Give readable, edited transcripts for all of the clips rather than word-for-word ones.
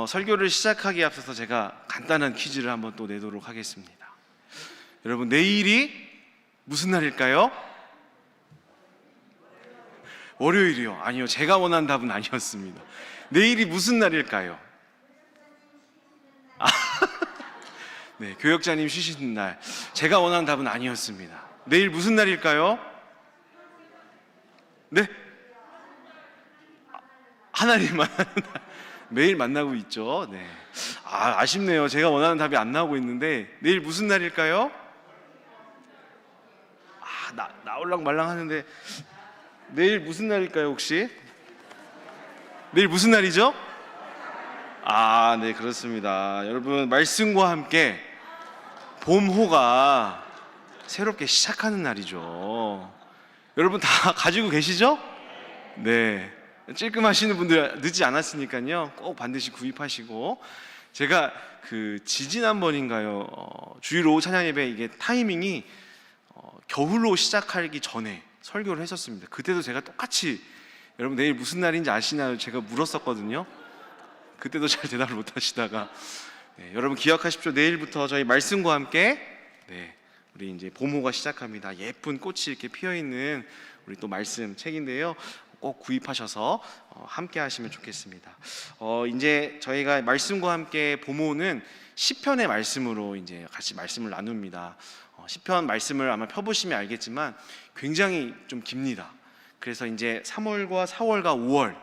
설교를 시작하기에 앞서서 제가 간단한 퀴즈를 한번 또 내도록 하겠습니다. 여러분, 내일이 무슨 날일까요? 월요일이요? 아니요, 제가 원하는 답은 아니었습니다. 내일이 무슨 날일까요? 네, 교역자님 쉬시는 날. 제가 원하는 답은 아니었습니다. 내일 무슨 날일까요? 네? 하나님 만나는 날. 매일 만나고 있죠. 네. 아쉽네요. 제가 원하는 답이 안 나오고 있는데 내일 무슨 날일까요? 나올랑 말랑 하는데 내일 무슨 날일까요, 혹시? 내일 무슨 날이죠? 네, 그렇습니다. 여러분, 말씀과 함께 봄호가 새롭게 시작하는 날이죠. 여러분 다 가지고 계시죠? 네. 찔끔하시는 분들 늦지 않았으니까요, 꼭 반드시 구입하시고. 제가 지지난번인가요, 주일 오후 찬양 예배 이게 타이밍이 겨울로 시작하기 전에 설교를 했었습니다. 그때도 제가 똑같이 여러분 내일 무슨 날인지 아시나요? 제가 물었었거든요. 그때도 잘 대답을 못 하시다가 여러분 기억하십시오. 내일부터 저희 말씀과 함께 우리 이제 봄호가 시작합니다. 예쁜 꽃이 이렇게 피어있는 우리 또 말씀 책인데요, 꼭 구입하셔서 함께 하시면 좋겠습니다. 이제 저희가 말씀과 함께 봄호는 시편의 말씀으로 이제 같이 말씀을 나눕니다. 시편 말씀을 아마 펴보시면 알겠지만 굉장히 좀 깁니다. 그래서 이제 3월과 4월과 5월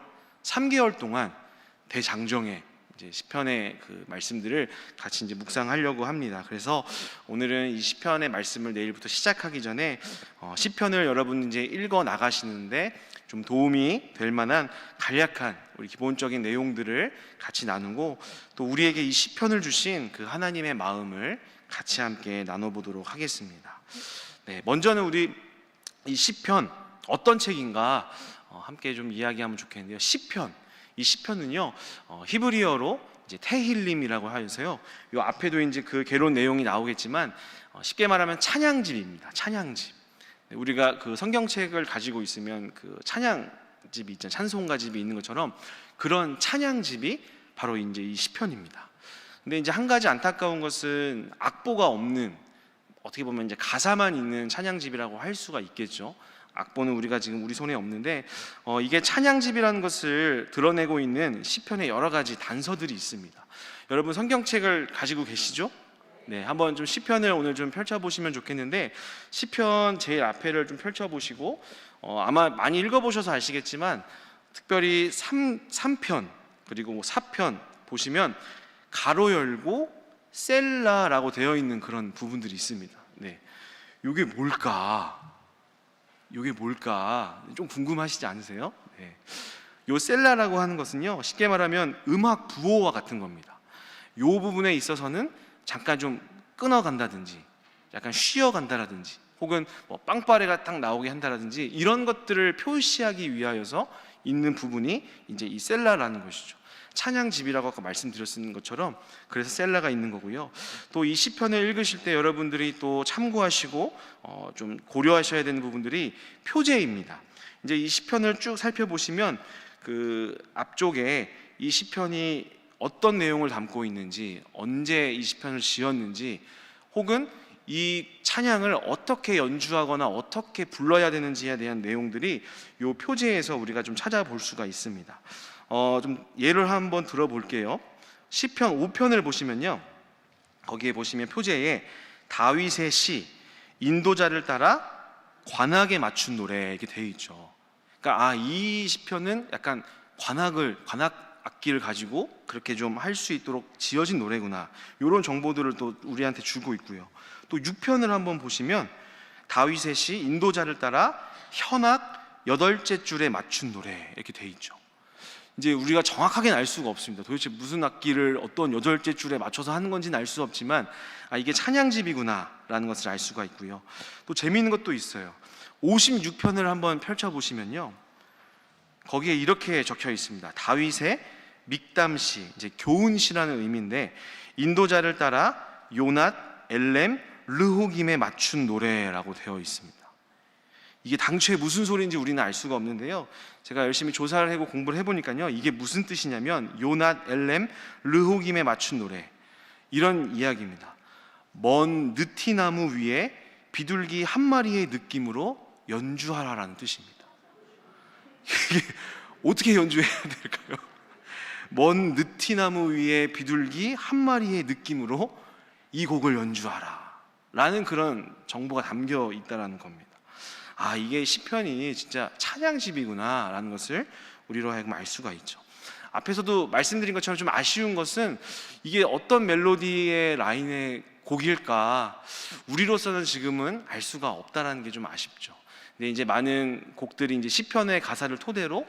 3개월 동안 대장정에 이제 시편의 그 말씀들을 같이 이제 묵상하려고 합니다. 그래서 오늘은 이 시편의 말씀을 내일부터 시작하기 전에 시편을 여러분 이제 읽어 나가시는데 좀 도움이 될 만한 간략한 우리 기본적인 내용들을 같이 나누고, 또 우리에게 이 시편을 주신 그 하나님의 마음을 같이 함께 나눠보도록 하겠습니다. 먼저는 우리 이 시편 어떤 책인가 함께 좀 이야기하면 좋겠는데요. 이 시편은요, 히브리어로 이제 테힐림이라고 하여서요, 이 앞에도 이제 그 개론 내용이 나오겠지만 쉽게 말하면 찬양집입니다. 찬양집. 우리가 그 성경책을 가지고 있으면 그 찬양집이 있잖아요. 찬송가집이 있는 것처럼 그런 찬양집이 바로 이제 이 시편입니다. 근데 이제 한 가지 안타까운 것은 악보가 없는, 어떻게 보면 이제 가사만 있는 찬양집이라고 할 수가 있겠죠. 악보는 우리가 지금 우리 손에 없는데 이게 찬양집이라는 것을 드러내고 있는 시편의 여러 가지 단서들이 있습니다. 여러분 성경책을 가지고 계시죠? 네, 한번 좀 시편을 오늘 좀 펼쳐보시면 좋겠는데, 시편 제일 앞에를 좀 펼쳐보시고 아마 많이 읽어보셔서 아시겠지만 특별히 3편 그리고 4편 보시면 가로 열고 셀라라고 되어 있는 그런 부분들이 있습니다. 네, 이게 뭘까? 좀 궁금하시지 않으세요? 네. 요 셀라라고 하는 것은요, 쉽게 말하면 음악 부호와 같은 겁니다. 요 부분에 있어서는 잠깐 좀 끊어간다든지 약간 쉬어간다라든지 혹은 뭐 빵빠레가 딱 나오게 한다라든지 이런 것들을 표시하기 위하여서 있는 부분이 이제 이 셀라라는 것이죠. 찬양집이라고 아까 말씀드렸는 것처럼 그래서 셀라가 있는 거고요. 또 이 시편을 읽으실 때 여러분들이 또 참고하시고 좀 고려하셔야 되는 부분들이 표제입니다. 이제 이 시편을 쭉 살펴보시면 그 앞쪽에 이 시편이 어떤 내용을 담고 있는지, 언제 이 시편을 지었는지, 혹은 이 찬양을 어떻게 연주하거나 어떻게 불러야 되는지에 대한 내용들이 이 표제에서 우리가 좀 찾아볼 수가 있습니다. 좀 예를 한번 들어볼게요. 시편 5편을 보시면요, 거기에 보시면 표제에 다윗의 시, 인도자를 따라 관악에 맞춘 노래 이렇게 되어 있죠. 그러니까 이 시편은 약간 관악 악기를 가지고 그렇게 좀 할 수 있도록 지어진 노래구나, 이런 정보들을 또 우리한테 주고 있고요. 또 6편을 한번 보시면 다윗의 시, 인도자를 따라 현악 8째 줄에 맞춘 노래 이렇게 돼 있죠. 이제 우리가 정확하게는 알 수가 없습니다. 도대체 무슨 악기를 어떤 8째 줄에 맞춰서 하는 건지는 알 수 없지만 이게 찬양집이구나 라는 것을 알 수가 있고요. 또 재미있는 것도 있어요. 56편을 한번 펼쳐보시면요, 거기에 이렇게 적혀 있습니다. 다윗의 믹담시, 이제 교훈시라는 의미인데, 인도자를 따라 요낫, 엘렘, 르호김에 맞춘 노래라고 되어 있습니다. 이게 당초에 무슨 소리인지 우리는 알 수가 없는데요, 제가 열심히 조사를 하고 공부를 해보니까요, 이게 무슨 뜻이냐면 요낫 엘렘 르호김에 맞춘 노래, 이런 이야기입니다. 먼 느티나무 위에 비둘기 한 마리의 느낌으로 연주하라라는 뜻입니다. 이게 어떻게 연주해야 될까요? 먼 느티나무 위에 비둘기 한 마리의 느낌으로 이 곡을 연주하라 라는 그런 정보가 담겨 있다는 겁니다. 아, 이게 시편이 진짜 찬양집이구나 라는 것을 우리로 하여금 알 수가 있죠. 앞에서도 말씀드린 것처럼 좀 아쉬운 것은 이게 어떤 멜로디의 라인의 곡일까 우리로서는 지금은 알 수가 없다라는 게 좀 아쉽죠. 근데 이제 많은 곡들이 이제 시편의 가사를 토대로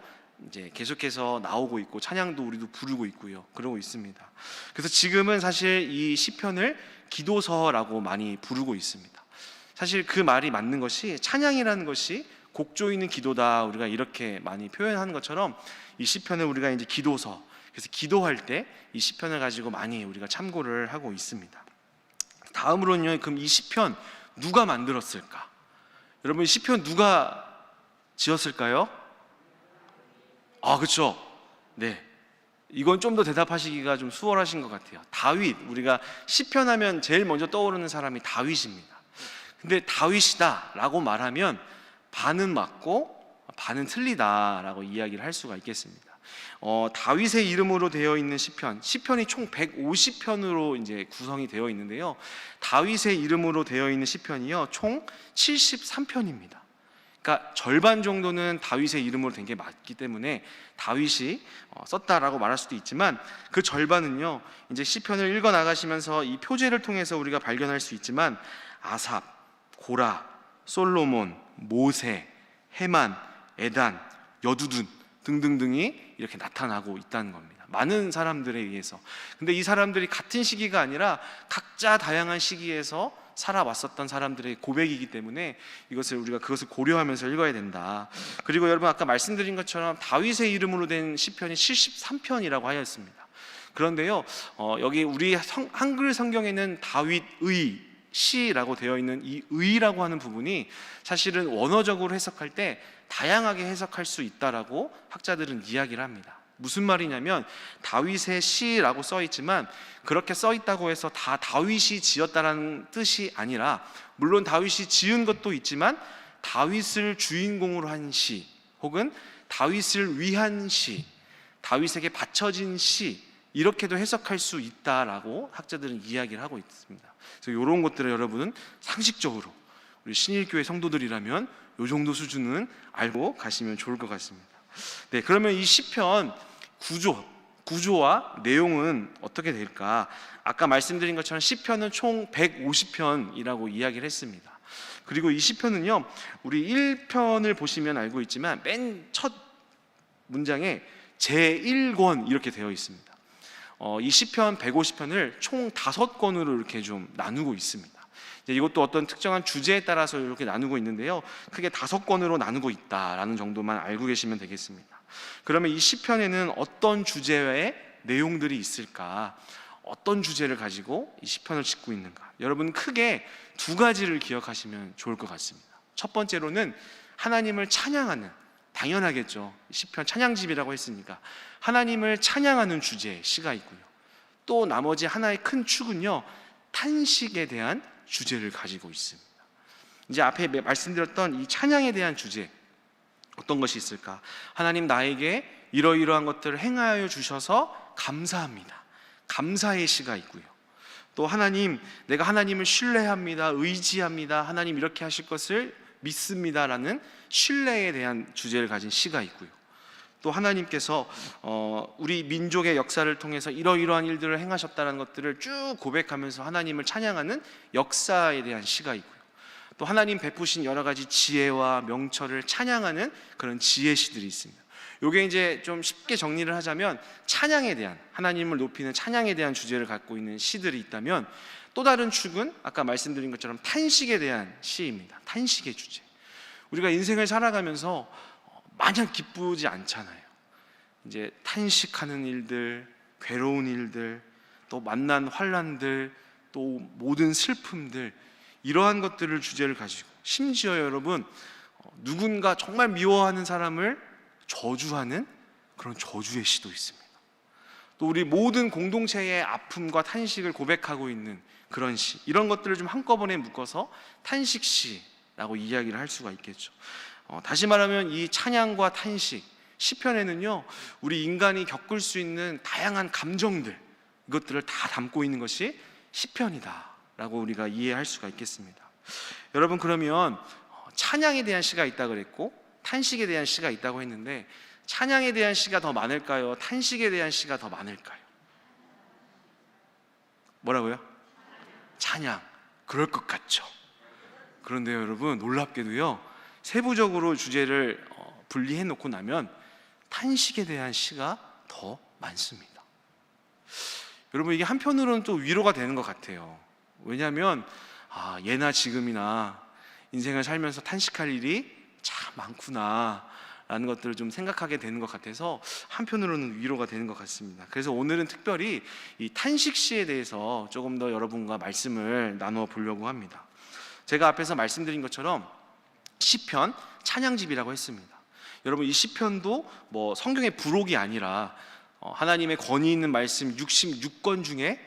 이제 계속해서 나오고 있고 찬양도 우리도 부르고 있고요, 그러고 있습니다. 그래서 지금은 사실 이 시편을 기도서라고 많이 부르고 있습니다. 사실 그 말이 맞는 것이, 찬양이라는 것이 곡 조이는 기도다, 우리가 이렇게 많이 표현하는 것처럼 이 시편을 우리가 이제 기도서, 그래서 기도할 때 이 시편을 가지고 많이 우리가 참고를 하고 있습니다. 다음으로는요, 그럼 이 시편 누가 만들었을까? 여러분, 이 시편 누가 지었을까요? 아, 그렇죠. 네, 이건 좀 더 대답하시기가 좀 수월하신 것 같아요. 다윗, 우리가 시편하면 제일 먼저 떠오르는 사람이 다윗입니다. 근데 다윗이다 라고 말하면 반은 맞고 반은 틀리다라고 이야기를 할 수가 있겠습니다. 다윗의 이름으로 되어 있는 시편이 총 150편으로 이제 구성이 되어 있는데요, 다윗의 이름으로 되어 있는 시편이요 총 73편입니다. 그러니까 절반 정도는 다윗의 이름으로 된 게 맞기 때문에 다윗이 썼다라고 말할 수도 있지만, 그 절반은요 이제 시편을 읽어 나가시면서 이 표제를 통해서 우리가 발견할 수 있지만 아삽, 고라, 솔로몬, 모세, 헤만, 에단, 여두둔 등등등이 이렇게 나타나고 있다는 겁니다. 많은 사람들에 의해서. 근데 이 사람들이 같은 시기가 아니라 각자 다양한 시기에서 살아왔었던 사람들의 고백이기 때문에 이것을 우리가 그것을 고려하면서 읽어야 된다. 그리고 여러분, 아까 말씀드린 것처럼 다윗의 이름으로 된 시편이 73편이라고 하였습니다. 그런데요, 여기 우리 한글 성경에는 다윗의 시라고 되어 있는 이 의라고 하는 부분이 사실은 원어적으로 해석할 때 다양하게 해석할 수 있다라고 학자들은 이야기를 합니다. 무슨 말이냐면 다윗의 시라고 써 있지만 그렇게 써 있다고 해서 다 다윗이 지었다라는 뜻이 아니라, 물론 다윗이 지은 것도 있지만 다윗을 주인공으로 한 시, 혹은 다윗을 위한 시, 다윗에게 바쳐진 시, 이렇게도 해석할 수 있다라고 학자들은 이야기를 하고 있습니다. 그래서 이런 것들을 여러분은 상식적으로 우리 신일교회 성도들이라면 이 정도 수준은 알고 가시면 좋을 것 같습니다. 네, 그러면 이 시편 구조와 내용은 어떻게 될까? 아까 말씀드린 것처럼 시편은 총 150편이라고 이야기를 했습니다. 그리고 이 시편은요, 우리 1편을 보시면 알고 있지만 맨 첫 문장에 제1권 이렇게 되어 있습니다. 이 시편 150편을 총 5권으로 이렇게 좀 나누고 있습니다. 이것도 어떤 특정한 주제에 따라서 이렇게 나누고 있는데요, 크게 5권으로 나누고 있다라는 정도만 알고 계시면 되겠습니다. 그러면 이 시편에는 어떤 주제의 내용들이 있을까? 어떤 주제를 가지고 이 시편을 짓고 있는가? 여러분, 크게 2가지를 기억하시면 좋을 것 같습니다. 첫 번째로는 하나님을 찬양하는, 당연하겠죠, 시편 찬양집이라고 했으니까 하나님을 찬양하는 주제의 시가 있고요, 또 나머지 하나의 큰 축은요, 탄식에 대한 주제를 가지고 있습니다. 이제 앞에 말씀드렸던 이 찬양에 대한 주제, 어떤 것이 있을까? 하나님, 나에게 이러이러한 것들을 행하여 주셔서 감사합니다. 감사의 시가 있고요, 또 하나님, 내가 하나님을 신뢰합니다, 의지합니다, 하나님 이렇게 하실 것을 믿습니다라는 신뢰에 대한 주제를 가진 시가 있고요, 또 하나님께서 우리 민족의 역사를 통해서 이러이러한 일들을 행하셨다는 것들을 쭉 고백하면서 하나님을 찬양하는 역사에 대한 시가 있고요, 또 하나님 베푸신 여러 가지 지혜와 명철을 찬양하는 그런 지혜 시들이 있습니다. 이게 이제 좀 쉽게 정리를 하자면 찬양에 대한, 하나님을 높이는 찬양에 대한 주제를 갖고 있는 시들이 있다면, 또 다른 축은 아까 말씀드린 것처럼 탄식에 대한 시입니다. 탄식의 주제. 우리가 인생을 살아가면서 마냥 기쁘지 않잖아요. 이제 탄식하는 일들, 괴로운 일들, 또 만난 환난들, 또 모든 슬픔들, 이러한 것들을 주제를 가지고, 심지어 여러분 누군가 정말 미워하는 사람을 저주하는 그런 저주의 시도 있습니다. 또 우리 모든 공동체의 아픔과 탄식을 고백하고 있는 그런 시, 이런 것들을 좀 한꺼번에 묶어서 탄식시라고 이야기를 할 수가 있겠죠. 다시 말하면 이 찬양과 탄식, 시편에는요, 우리 인간이 겪을 수 있는 다양한 감정들, 이것들을 다 담고 있는 것이 시편이다라고 우리가 이해할 수가 있겠습니다. 여러분, 그러면 찬양에 대한 시가 있다고 그랬고 탄식에 대한 시가 있다고 했는데, 찬양에 대한 시가 더 많을까요? 탄식에 대한 시가 더 많을까요? 뭐라고요? 찬양. 그럴 것 같죠. 그런데요, 여러분, 놀랍게도요, 세부적으로 주제를 분리해 놓고 나면 탄식에 대한 시가 더 많습니다. 여러분, 이게 한편으로는 또 위로가 되는 것 같아요. 왜냐하면 예나 지금이나 인생을 살면서 탄식할 일이 참 많구나 라는 것들을 좀 생각하게 되는 것 같아서 한편으로는 위로가 되는 것 같습니다. 그래서 오늘은 특별히 이 탄식시에 대해서 조금 더 여러분과 말씀을 나누어 보려고 합니다. 제가 앞에서 말씀드린 것처럼 시편, 찬양집이라고 했습니다. 여러분, 이 시편도 뭐 성경의 부록이 아니라 하나님의 권위 있는 말씀 66권 중에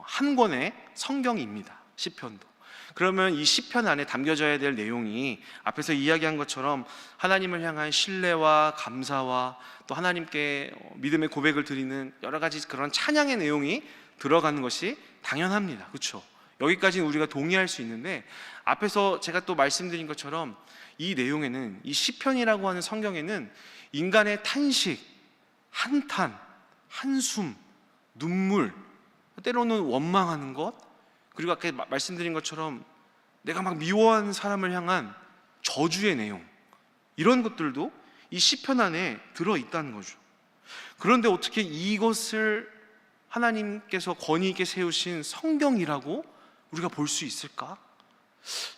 한 권의 성경입니다. 시편도. 그러면 이 시편 안에 담겨져야 될 내용이 앞에서 이야기한 것처럼 하나님을 향한 신뢰와 감사와 또 하나님께 믿음의 고백을 드리는 여러 가지 그런 찬양의 내용이 들어가는 것이 당연합니다. 그렇죠? 여기까지는 우리가 동의할 수 있는데, 앞에서 제가 또 말씀드린 것처럼 이 내용에는, 이 시편이라고 하는 성경에는 인간의 탄식, 한탄, 한숨, 눈물, 때로는 원망하는 것, 그리고 아까 말씀드린 것처럼 내가 막 미워하는 사람을 향한 저주의 내용, 이런 것들도 이 시편 안에 들어있다는 거죠. 그런데 어떻게 이것을 하나님께서 권위 있게 세우신 성경이라고 우리가 볼 수 있을까?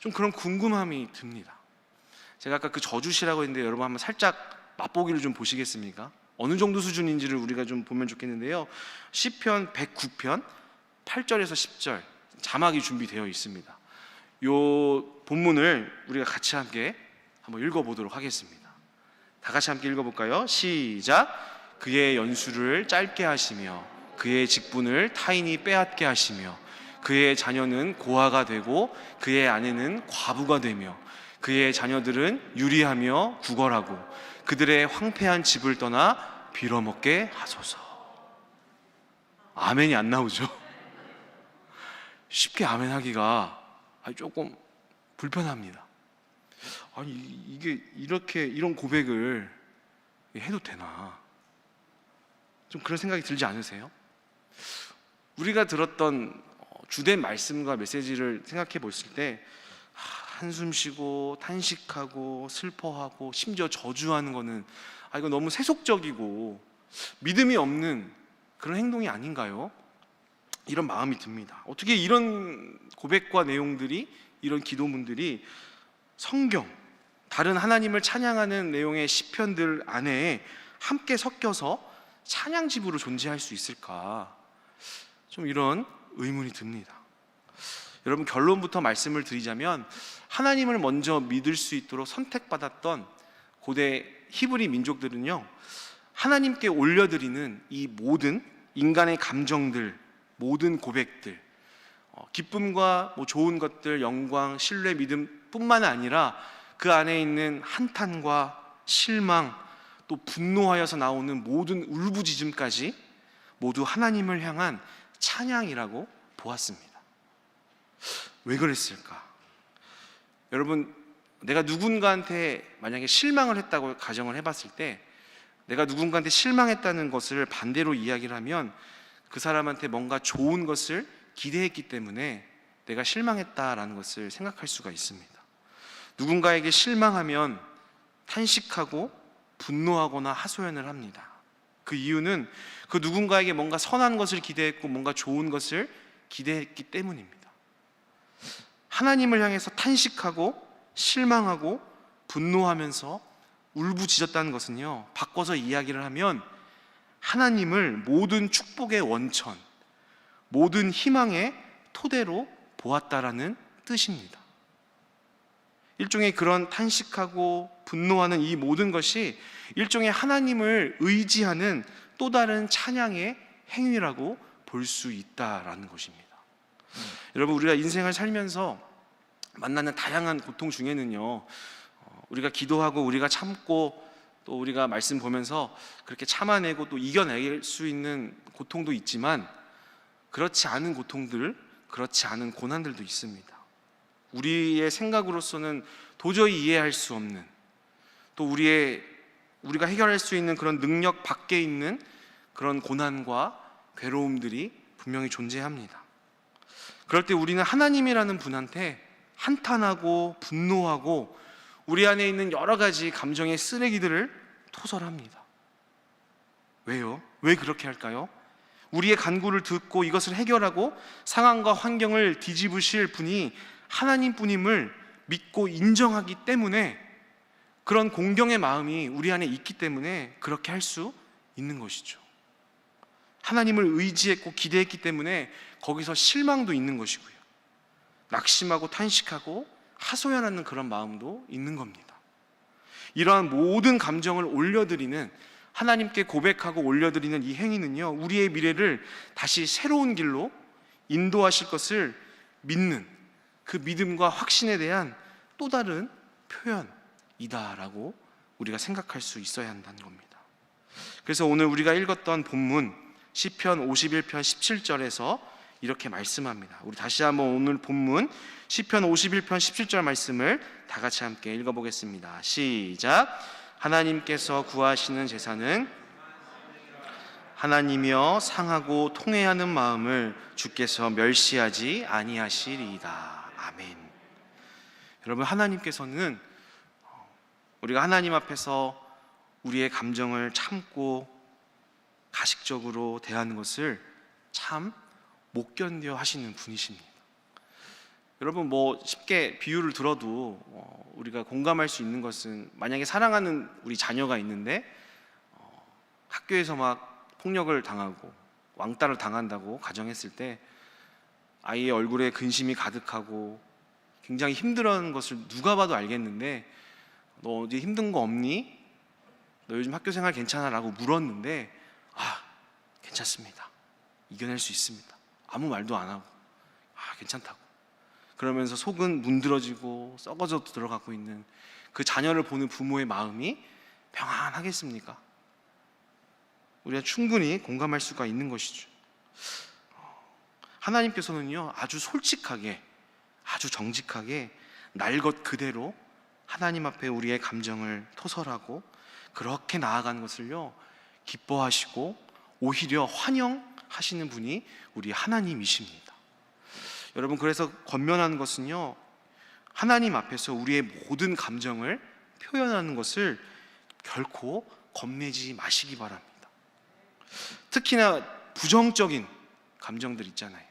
좀 그런 궁금함이 듭니다. 제가 아까 그 저주시라고 했는데 여러분 한번 살짝 맛보기를 좀 보시겠습니까? 어느 정도 수준인지를 우리가 좀 보면 좋겠는데요. 시편 109편 8절에서 10절 자막이 준비되어 있습니다. 요 본문을 우리가 같이 함께 한번 읽어보도록 하겠습니다. 다 같이 함께 읽어볼까요? 시작. 그의 연수를 짧게 하시며 그의 직분을 타인이 빼앗게 하시며 그의 자녀는 고아가 되고 그의 아내는 과부가 되며 그의 자녀들은 유리하며 구걸하고 그들의 황폐한 집을 떠나 빌어먹게 하소서. 아멘이 안 나오죠? 쉽게 아멘하기가 조금 불편합니다. 아니, 이게 이렇게 이런 고백을 해도 되나? 좀 그런 생각이 들지 않으세요? 우리가 들었던 주된 말씀과 메시지를 생각해 보실 때 한숨 쉬고 탄식하고 슬퍼하고 심지어 저주하는 거는 이거 너무 세속적이고 믿음이 없는 그런 행동이 아닌가요? 이런 마음이 듭니다. 어떻게 이런 고백과 내용들이, 이런 기도문들이 성경, 다른 하나님을 찬양하는 내용의 시편들 안에 함께 섞여서 찬양집으로 존재할 수 있을까? 좀 이런 의문이 듭니다. 여러분, 결론부터 말씀을 드리자면 하나님을 먼저 믿을 수 있도록 선택받았던 고대 히브리 민족들은요, 하나님께 올려드리는 이 모든 인간의 감정들, 모든 고백들, 기쁨과 좋은 것들, 영광, 신뢰, 믿음 뿐만 아니라 그 안에 있는 한탄과 실망, 또 분노하여서 나오는 모든 울부짖음까지 모두 하나님을 향한 찬양이라고 보았습니다. 왜 그랬을까? 여러분, 내가 누군가한테 만약에 실망을 했다고 가정을 해봤을 때, 내가 누군가한테 실망했다는 것을 반대로 이야기를 하면 그 사람한테 뭔가 좋은 것을 기대했기 때문에 내가 실망했다라는 것을 생각할 수가 있습니다. 누군가에게 실망하면 탄식하고 분노하거나 하소연을 합니다. 그 이유는 그 누군가에게 뭔가 선한 것을 기대했고 뭔가 좋은 것을 기대했기 때문입니다. 하나님을 향해서 탄식하고 실망하고 분노하면서 울부짖었다는 것은요, 바꿔서 이야기를 하면 하나님을 모든 축복의 원천, 모든 희망의 토대로 보았다라는 뜻입니다. 일종의 그런 탄식하고 분노하는 이 모든 것이 일종의 하나님을 의지하는 또 다른 찬양의 행위라고 볼 수 있다라는 것입니다. 여러분, 우리가 인생을 살면서 만나는 다양한 고통 중에는요, 우리가 기도하고 우리가 참고 또 우리가 말씀 보면서 그렇게 참아내고 또 이겨낼 수 있는 고통도 있지만, 그렇지 않은 고통들, 그렇지 않은 고난들도 있습니다. 우리의 생각으로서는 도저히 이해할 수 없는, 또 우리가 해결할 수 있는 그런 능력 밖에 있는 그런 고난과 괴로움들이 분명히 존재합니다. 그럴 때 우리는 하나님이라는 분한테 한탄하고 분노하고 우리 안에 있는 여러 가지 감정의 쓰레기들을 토설합니다. 왜요? 왜 그렇게 할까요? 우리의 간구를 듣고 이것을 해결하고 상황과 환경을 뒤집으실 분이 하나님뿐임을 믿고 인정하기 때문에, 그런 공경의 마음이 우리 안에 있기 때문에 그렇게 할 수 있는 것이죠. 하나님을 의지했고 기대했기 때문에 거기서 실망도 있는 것이고요, 낙심하고 탄식하고 하소연하는 그런 마음도 있는 겁니다. 이러한 모든 감정을 올려드리는, 하나님께 고백하고 올려드리는 이 행위는요, 우리의 미래를 다시 새로운 길로 인도하실 것을 믿는 그 믿음과 확신에 대한 또 다른 표현이다라고 우리가 생각할 수 있어야 한다는 겁니다. 그래서 오늘 우리가 읽었던 본문 시편 51편 17절에서 이렇게 말씀합니다. 우리 다시 한번 오늘 본문 시편 51편 17절 말씀을 다 같이 함께 읽어보겠습니다. 시작. 하나님께서 구하시는 제사는 하나님이여 상하고 통회하는 마음을 주께서 멸시하지 아니하시리이다. 아멘. 여러분, 하나님께서는 우리가 하나님 앞에서 우리의 감정을 참고 가식적으로 대하는 것을 참 못 견뎌 하시는 분이십니다. 여러분, 쉽게 비유를 들어도 우리가 공감할 수 있는 것은, 만약에 사랑하는 우리 자녀가 있는데 학교에서 막 폭력을 당하고 왕따를 당한다고 가정했을 때 아이의 얼굴에 근심이 가득하고 굉장히 힘들어하는 것을 누가 봐도 알겠는데, 너 어디 힘든 거 없니? 너 요즘 학교 생활 괜찮아? 라고 물었는데, 괜찮습니다, 이겨낼 수 있습니다, 아무 말도 안 하고 괜찮다고 그러면서 속은 문드러지고 썩어져 들어가고 있는 그 자녀를 보는 부모의 마음이 평안하겠습니까? 우리가 충분히 공감할 수가 있는 것이죠. 하나님께서는요, 아주 솔직하게, 아주 정직하게 날 것 그대로 하나님 앞에 우리의 감정을 토설하고 그렇게 나아가는 것을요, 기뻐하시고 오히려 환영하시는 분이 우리 하나님이십니다. 여러분, 그래서 권면하는 것은요, 하나님 앞에서 우리의 모든 감정을 표현하는 것을 결코 겁내지 마시기 바랍니다. 특히나 부정적인 감정들 있잖아요.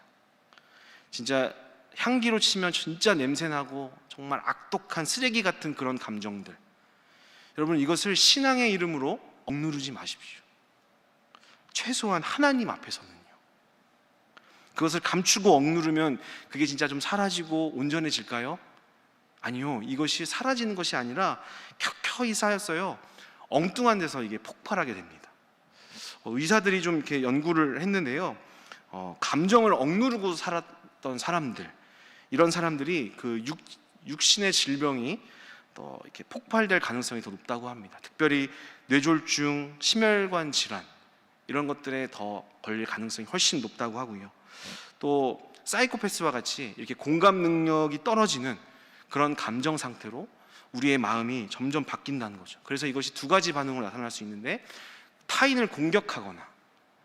진짜 향기로 치면 진짜 냄새나고 정말 악독한 쓰레기 같은 그런 감정들, 여러분, 이것을 신앙의 이름으로 억누르지 마십시오. 최소한 하나님 앞에서는요. 그것을 감추고 억누르면 그게 진짜 좀 사라지고 온전해질까요? 아니요, 이것이 사라지는 것이 아니라 켜켜이 쌓였어요. 엉뚱한 데서 이게 폭발하게 됩니다. 의사들이 좀 이렇게 연구를 했는데요, 감정을 억누르고 살았던 사람들, 이런 사람들이 그 육신의 질병이 더 이렇게 폭발될 가능성이 더 높다고 합니다. 특별히 뇌졸중, 심혈관 질환, 이런 것들에 더 걸릴 가능성이 훨씬 높다고 하고요. 또 사이코패스와 같이 이렇게 공감 능력이 떨어지는 그런 감정 상태로 우리의 마음이 점점 바뀐다는 거죠. 그래서 이것이 두 가지 반응으로 나타날 수 있는데, 타인을 공격하거나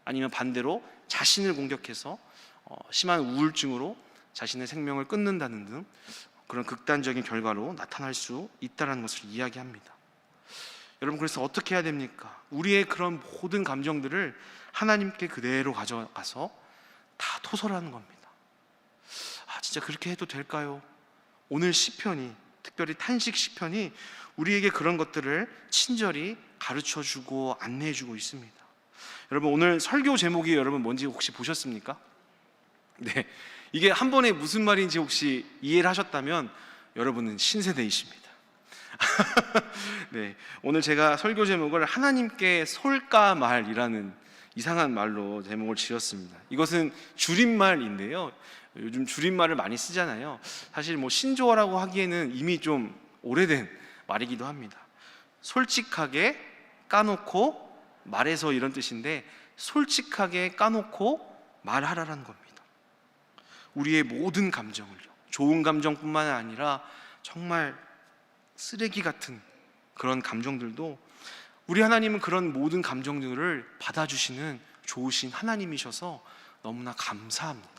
아니면 반대로 자신을 공격해서 심한 우울증으로 자신의 생명을 끊는다는 등 그런 극단적인 결과로 나타날 수 있다는 것을 이야기합니다. 여러분, 그래서 어떻게 해야 됩니까? 우리의 그런 모든 감정들을 하나님께 그대로 가져가서 다 토설하는 겁니다. 진짜 그렇게 해도 될까요? 오늘 시편이, 특별히 탄식 시편이 우리에게 그런 것들을 친절히 가르쳐주고 안내해주고 있습니다. 여러분, 오늘 설교 제목이 여러분 뭔지 혹시 보셨습니까? 네, 이게 한 번에 무슨 말인지 혹시 이해를 하셨다면 여러분은 신세대이십니다. 네, 오늘 제가 설교 제목을 하나님께 솔까 말이라는 이상한 말로 제목을 지었습니다. 이것은 줄임말인데요. 요즘 줄임말을 많이 쓰잖아요. 사실 뭐 신조어라고 하기에는 이미 좀 오래된 말이기도 합니다. 솔직하게 까놓고 말해서 이런 뜻인데, 솔직하게 까놓고 말하라는 겁니다. 우리의 모든 감정을요, 좋은 감정뿐만 아니라 정말 쓰레기 같은 그런 감정들도, 우리 하나님은 그런 모든 감정들을 받아주시는 좋으신 하나님이셔서 너무나 감사합니다.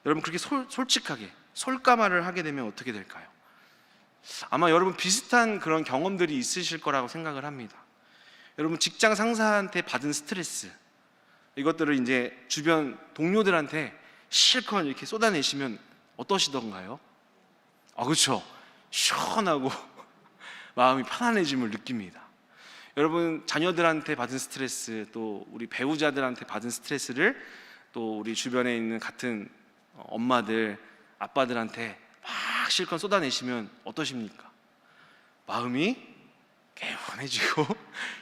여러분, 그렇게 솔직하게 솔까말을 하게 되면 어떻게 될까요? 아마 여러분 비슷한 그런 경험들이 있으실 거라고 생각을 합니다. 여러분, 직장 상사한테 받은 스트레스, 이것들을 이제 주변 동료들한테 실컷 이렇게 쏟아내시면 어떠시던가요? 그렇죠. 시원하고 마음이 편안해짐을 느낍니다. 여러분, 자녀들한테 받은 스트레스, 또 우리 배우자들한테 받은 스트레스를 또 우리 주변에 있는 같은 엄마들, 아빠들한테 막 실컷 쏟아내시면 어떠십니까? 마음이 개운해지고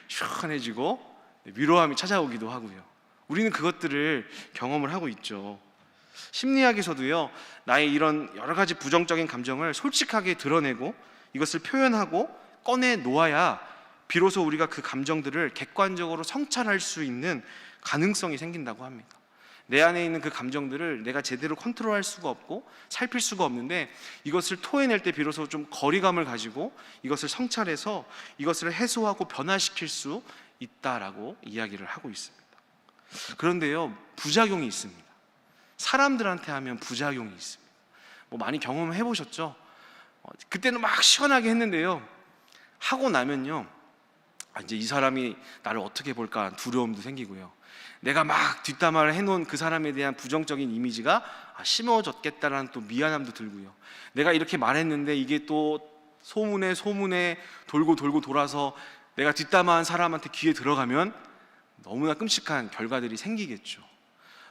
시원해지고 위로함이 찾아오기도 하고요. 우리는 그것들을 경험을 하고 있죠. 심리학에서도요, 나의 이런 여러 가지 부정적인 감정을 솔직하게 드러내고 이것을 표현하고 꺼내 놓아야 비로소 우리가 그 감정들을 객관적으로 성찰할 수 있는 가능성이 생긴다고 합니다. 내 안에 있는 그 감정들을 내가 제대로 컨트롤할 수가 없고 살필 수가 없는데, 이것을 토해낼 때 비로소 좀 거리감을 가지고 이것을 성찰해서 이것을 해소하고 변화시킬 수 있다라고 이야기를 하고 있습니다. 그런데요, 부작용이 있습니다. 사람들한테 하면 부작용이 있습니다. 뭐 많이 경험해 보셨죠? 그때는 막 시원하게 했는데요, 하고 나면요, 이제 이 사람이 나를 어떻게 볼까 두려움도 생기고요, 내가 막 뒷담화를 해놓은 그 사람에 대한 부정적인 이미지가 심어졌겠다라는 또 미안함도 들고요, 내가 이렇게 말했는데 이게 또 소문에 돌고 돌아서 내가 뒷담화한 사람한테 귀에 들어가면 너무나 끔찍한 결과들이 생기겠죠.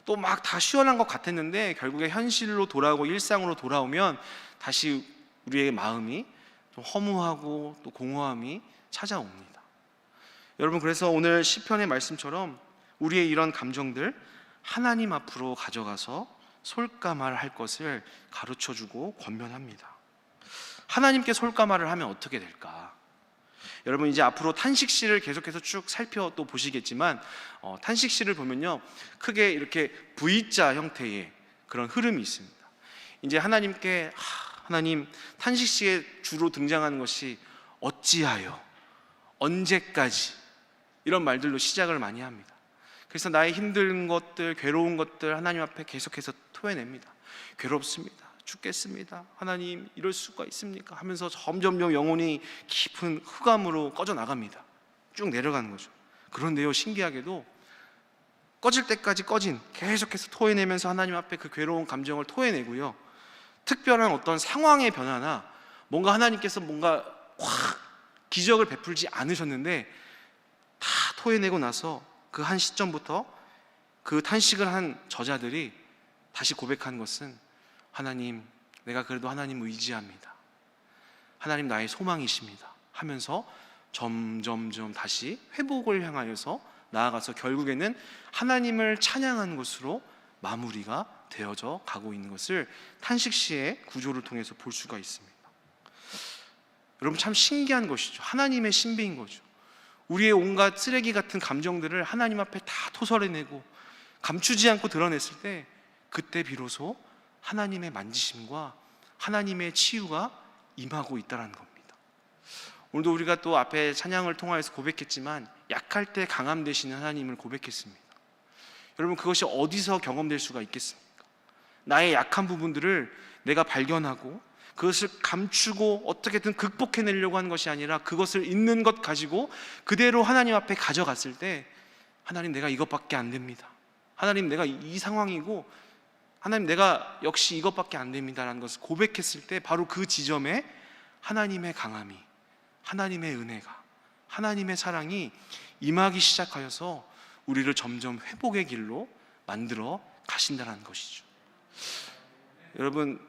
또 막 다 시원한 것 같았는데 결국에 현실로 돌아오고 일상으로 돌아오면 다시 우리의 마음이 좀 허무하고 또 공허함이 찾아옵니다. 여러분, 그래서 오늘 시편의 말씀처럼 우리의 이런 감정들 하나님 앞으로 가져가서 솔까말할 것을 가르쳐주고 권면합니다. 하나님께 솔까말을 하면 어떻게 될까? 여러분, 이제 앞으로 탄식시를 계속해서 쭉 살펴 또 보시겠지만, 탄식시를 보면요, 크게 이렇게 V자 형태의 그런 흐름이 있습니다. 이제 하나님께 하나님, 탄식시에 주로 등장하는 것이 어찌하여, 언제까지, 이런 말들로 시작을 많이 합니다. 그래서 나의 힘든 것들, 괴로운 것들 하나님 앞에 계속해서 토해냅니다. 괴롭습니다, 죽겠습니다, 하나님 이럴 수가 있습니까? 하면서 점점점 영혼이 깊은 흑암으로 꺼져 나갑니다. 쭉 내려가는 거죠. 그런데요, 신기하게도 꺼질 때까지 계속해서 토해내면서 하나님 앞에 그 괴로운 감정을 토해내고요, 특별한 어떤 상황의 변화나 뭔가 하나님께서 뭔가 확 기적을 베풀지 않으셨는데 다 토해내고 나서 그 한 시점부터 그 탄식을 한 저자들이 다시 고백한 것은, 하나님, 내가 그래도 하나님 의지합니다, 하나님 나의 소망이십니다 하면서 점점점 다시 회복을 향하여서 나아가서 결국에는 하나님을 찬양하는 것으로 마무리가 되어져 가고 있는 것을 탄식시의 구조를 통해서 볼 수가 있습니다. 여러분, 참 신기한 것이죠. 하나님의 신비인 거죠. 우리의 온갖 쓰레기 같은 감정들을 하나님 앞에 다 토설해내고 감추지 않고 드러냈을 때, 그때 비로소 하나님의 만지심과 하나님의 치유가 임하고 있다는 겁니다. 오늘도 우리가 또 앞에 찬양을 통하여서 고백했지만, 약할 때 강함 되시는 하나님을 고백했습니다. 여러분, 그것이 어디서 경험될 수가 있겠습니까? 나의 약한 부분들을 내가 발견하고 그것을 감추고 어떻게든 극복해내려고 하는 것이 아니라, 그것을 있는 것 가지고 그대로 하나님 앞에 가져갔을 때, 하나님, 내가 이것밖에 안 됩니다, 하나님, 내가 이 상황이고, 하나님, 내가 역시 이것밖에 안 됩니다라는 것을 고백했을 때, 바로 그 지점에 하나님의 강함이, 하나님의 은혜가, 하나님의 사랑이 임하기 시작하여서 우리를 점점 회복의 길로 만들어 가신다는 것이죠. 여러분,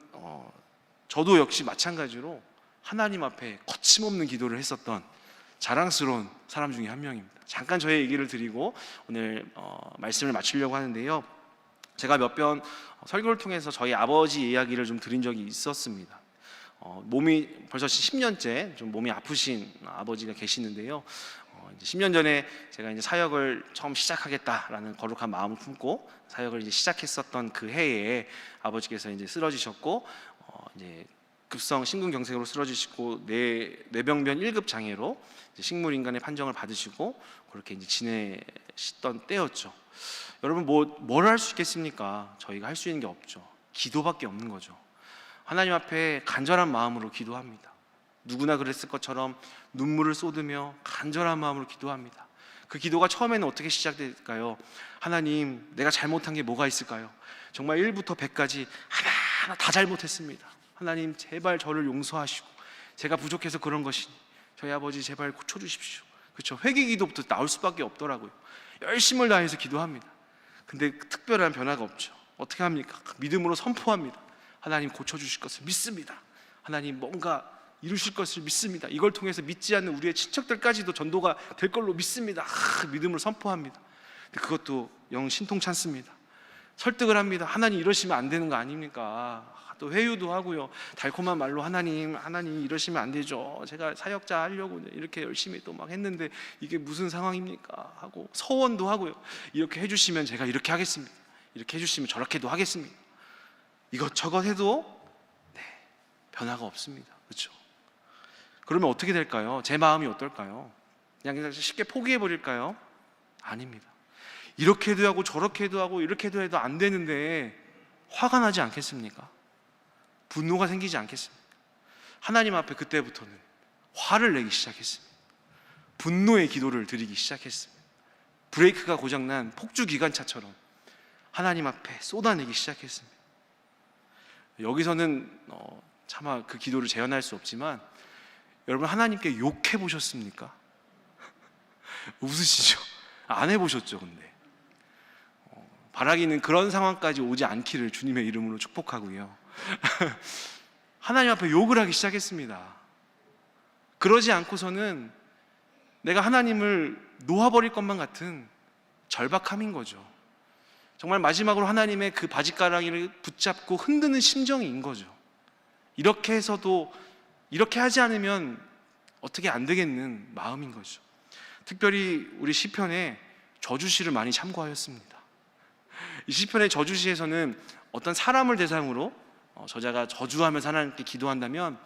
저도 역시 마찬가지로 하나님 앞에 거침없는 기도를 했었던 자랑스러운 사람 중에 한 명입니다. 잠깐 저의 얘기를 드리고 오늘 말씀을 마치려고 하는데요. 제가 몇 번 설교를 통해서 저희 아버지 이야기를 좀 드린 적이 있었습니다. 몸이 벌써 10년째 좀 몸이 아프신 아버지가 계시는데요. 이제 10년 전에 제가 이제 사역을 처음 시작하겠다라는 거룩한 마음을 품고 사역을 이제 시작했었던 그 해에 아버지께서 이제 쓰러지셨고, 이제 급성 심근경색으로 쓰러지시고 뇌병변 1급 장애로 이제 식물인간의 판정을 받으시고 그렇게 이제 지내시던 때였죠. 여러분, 뭘 할 수 있겠습니까? 저희가 할 수 있는 게 없죠. 기도밖에 없는 거죠. 하나님 앞에 간절한 마음으로 기도합니다. 누구나 그랬을 것처럼 눈물을 쏟으며 간절한 마음으로 기도합니다. 그 기도가 처음에는 어떻게 시작될까요? 하나님, 내가 잘못한 게 뭐가 있을까요? 정말 1부터 100까지 하나하나 다 잘못했습니다. 하나님, 제발 저를 용서하시고, 제가 부족해서 그런 것이니 저희 아버지 제발 고쳐주십시오. 그렇죠? 회개기도부터 나올 수밖에 없더라고요. 열심을 다해서 기도합니다. 근데 특별한 변화가 없죠. 어떻게 합니까? 믿음으로 선포합니다. 하나님, 고쳐주실 것을 믿습니다. 하나님, 뭔가 이루실 것을 믿습니다. 이걸 통해서 믿지 않는 우리의 친척들까지도 전도가 될 걸로 믿습니다. 믿음으로 선포합니다. 근데 그것도 영 신통찮습니다. 설득을 합니다. 하나님, 이러시면 안 되는 거 아닙니까? 또 회유도 하고요. 달콤한 말로 하나님 이러시면 안 되죠. 제가 사역자 하려고 이렇게 열심히 또 막 했는데 이게 무슨 상황입니까? 하고 서원도 하고요. 이렇게 해주시면 제가 이렇게 하겠습니다. 이렇게 해주시면 저렇게도 하겠습니다. 이것저것 해도 변화가 없습니다. 그렇죠? 그러면 어떻게 될까요? 제 마음이 어떨까요? 그냥 쉽게 포기해 버릴까요? 아닙니다. 이렇게도 하고 저렇게도 하고 이렇게도 해도 안 되는데 화가 나지 않겠습니까? 분노가 생기지 않겠습니까? 하나님 앞에 그때부터는 화를 내기 시작했습니다. 분노의 기도를 드리기 시작했습니다. 브레이크가 고장난 폭주 기관차처럼 하나님 앞에 쏟아내기 시작했습니다. 여기서는 차마 그 기도를 재현할 수 없지만, 여러분, 하나님께 욕해 보셨습니까? 웃으시죠? 안 해보셨죠? 근데 바라기는 그런 상황까지 오지 않기를 주님의 이름으로 축복하고요. 하나님 앞에 욕을 하기 시작했습니다. 그러지 않고서는 내가 하나님을 놓아버릴 것만 같은 절박함인 거죠. 정말 마지막으로 하나님의 그 바지가랑이를 붙잡고 흔드는 심정인 거죠. 이렇게 해서도 이렇게 하지 않으면 어떻게 안 되겠는 마음인 거죠. 특별히 우리 시편에 저주시를 많이 참고하였습니다. 이 시편의 저주시에서는 어떤 사람을 대상으로 저자가 저주하면서 하나님께 기도한다면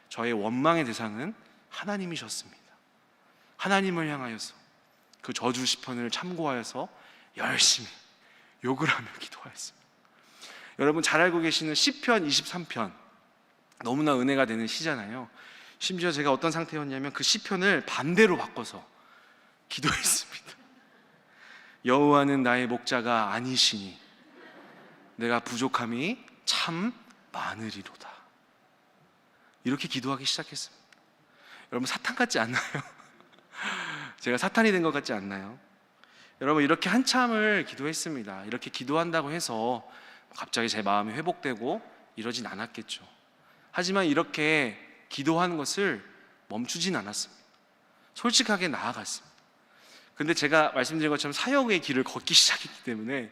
저의 원망의 대상은 하나님이셨습니다. 하나님을 향하여서 그 저주 시편을 참고하여서 열심히 욕을 하며 기도하였습니다. 여러분 잘 알고 계시는 시편 23편, 너무나 은혜가 되는 시잖아요. 심지어 제가 어떤 상태였냐면 그 시편을 반대로 바꿔서 기도했습니다. 여호와는 나의 목자가 아니시니 내가 부족함이 참 많으리로다. 이렇게 기도하기 시작했습니다. 여러분, 사탄 같지 않나요? 제가 사탄이 된 것 같지 않나요? 여러분, 이렇게 한참을 기도했습니다. 이렇게 기도한다고 해서 갑자기 제 마음이 회복되고 이러진 않았겠죠. 하지만 이렇게 기도하는 것을 멈추진 않았습니다. 솔직하게 나아갔습니다. 근데 제가 말씀드린 것처럼 사역의 길을 걷기 시작했기 때문에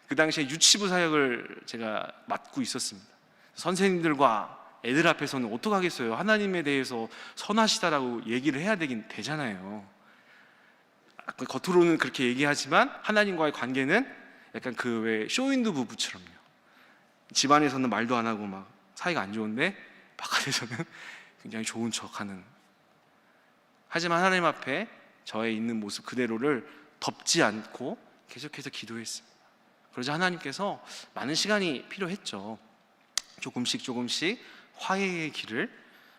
그 당시에 유치부 사역을 제가 맡고 있었습니다. 선생님들과 애들 앞에서는 어떡하겠어요? 하나님에 대해서 선하시다라고 얘기를 해야 되잖아요. 겉으로는 그렇게 얘기하지만 하나님과의 관계는 약간 그 왜 쇼윈도 부부처럼요. 집안에서는 말도 안 하고 막 사이가 안 좋은데 바깥에서는 굉장히 좋은 척하는. 하지만 하나님 앞에 저의 있는 모습 그대로를 덮지 않고 계속해서 기도했습니다. 그러자 하나님께서 많은 시간이 필요했죠. 조금씩 화해의 길을,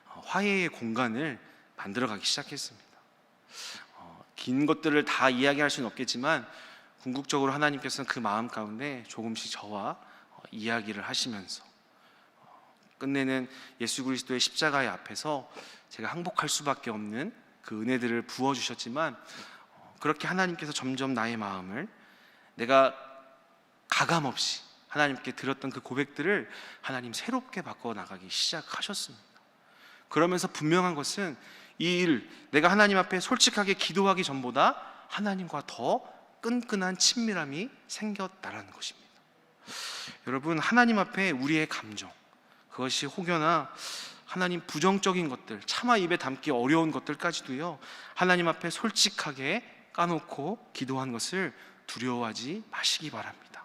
화해의 공간을 만들어가기 시작했습니다. 긴 것들을 다 이야기할 수는 없겠지만 궁극적으로 하나님께서는 그 마음 가운데 조금씩 저와 이야기를 하시면서 끝내는 예수 그리스도의 십자가의 앞에서 제가 항복할 수밖에 없는 그 은혜들을 부어주셨지만, 그렇게 하나님께서 점점 나의 마음을 내가 가감없이 하나님께 드렸던 그 고백들을 하나님 새롭게 바꿔 나가기 시작하셨습니다. 그러면서 분명한 것은 이 일, 내가 하나님 앞에 솔직하게 기도하기 전보다 하나님과 더 끈끈한 친밀함이 생겼다라는 것입니다. 여러분, 하나님 앞에 우리의 감정, 그것이 혹여나 하나님 부정적인 것들, 차마 입에 담기 어려운 것들까지도요, 하나님 앞에 솔직하게 까놓고 기도한 것을 두려워하지 마시기 바랍니다.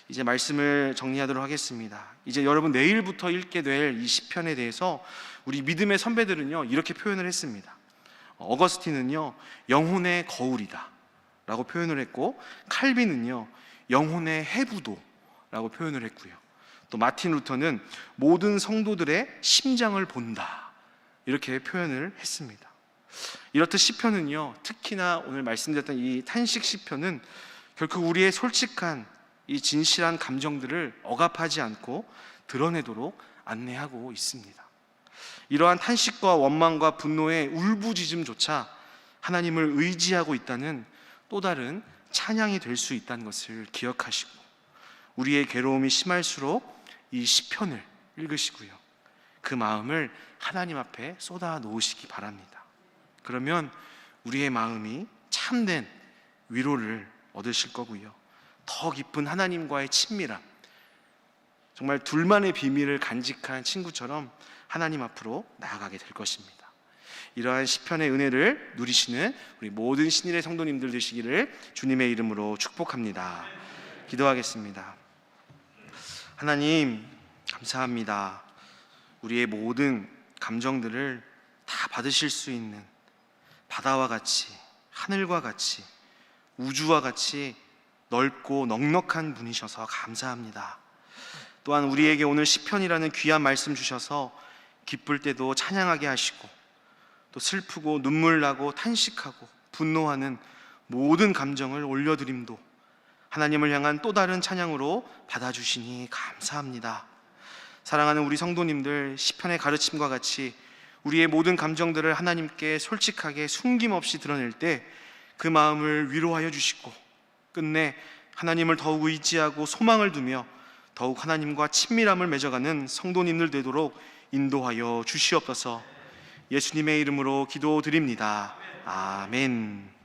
이제 말씀을 정리하도록 하겠습니다. 이제 여러분 내일부터 읽게 될 이 시편에 대해서 우리 믿음의 선배들은요 이렇게 표현을 했습니다. 어거스틴은요 영혼의 거울이다 라고 표현을 했고, 칼빈은요 영혼의 해부도 라고 표현을 했고요, 또 마틴 루터는 모든 성도들의 심장을 본다 이렇게 표현을 했습니다. 이렇듯 시편은요, 특히나 오늘 말씀드렸던 이 탄식 시편은 결코 우리의 솔직한 이 진실한 감정들을 억압하지 않고 드러내도록 안내하고 있습니다. 이러한 탄식과 원망과 분노의 울부짖음조차 하나님을 의지하고 있다는 또 다른 찬양이 될 수 있다는 것을 기억하시고, 우리의 괴로움이 심할수록 이 시편을 읽으시고요, 그 마음을 하나님 앞에 쏟아 놓으시기 바랍니다. 그러면 우리의 마음이 참된 위로를 얻으실 거고요, 더 깊은 하나님과의 친밀함, 정말 둘만의 비밀을 간직한 친구처럼 하나님 앞으로 나아가게 될 것입니다. 이러한 시편의 은혜를 누리시는 우리 모든 신일의 성도님들 되시기를 주님의 이름으로 축복합니다. 기도하겠습니다. 하나님, 감사합니다. 우리의 모든 감정들을 다 받으실 수 있는 바다와 같이, 하늘과 같이, 우주와 같이 넓고 넉넉한 분이셔서 감사합니다. 또한 우리에게 오늘 시편이라는 귀한 말씀 주셔서 기쁠 때도 찬양하게 하시고, 또 슬프고 눈물 나고 탄식하고 분노하는 모든 감정을 올려드림도 하나님을 향한 또 다른 찬양으로 받아주시니 감사합니다. 사랑하는 우리 성도님들, 시편의 가르침과 같이 우리의 모든 감정들을 하나님께 솔직하게 숨김없이 드러낼 때 그 마음을 위로하여 주시고, 끝내 하나님을 더욱 의지하고 소망을 두며 더욱 하나님과 친밀함을 맺어가는 성도님들 되도록 인도하여 주시옵소서. 예수님의 이름으로 기도드립니다. 아멘.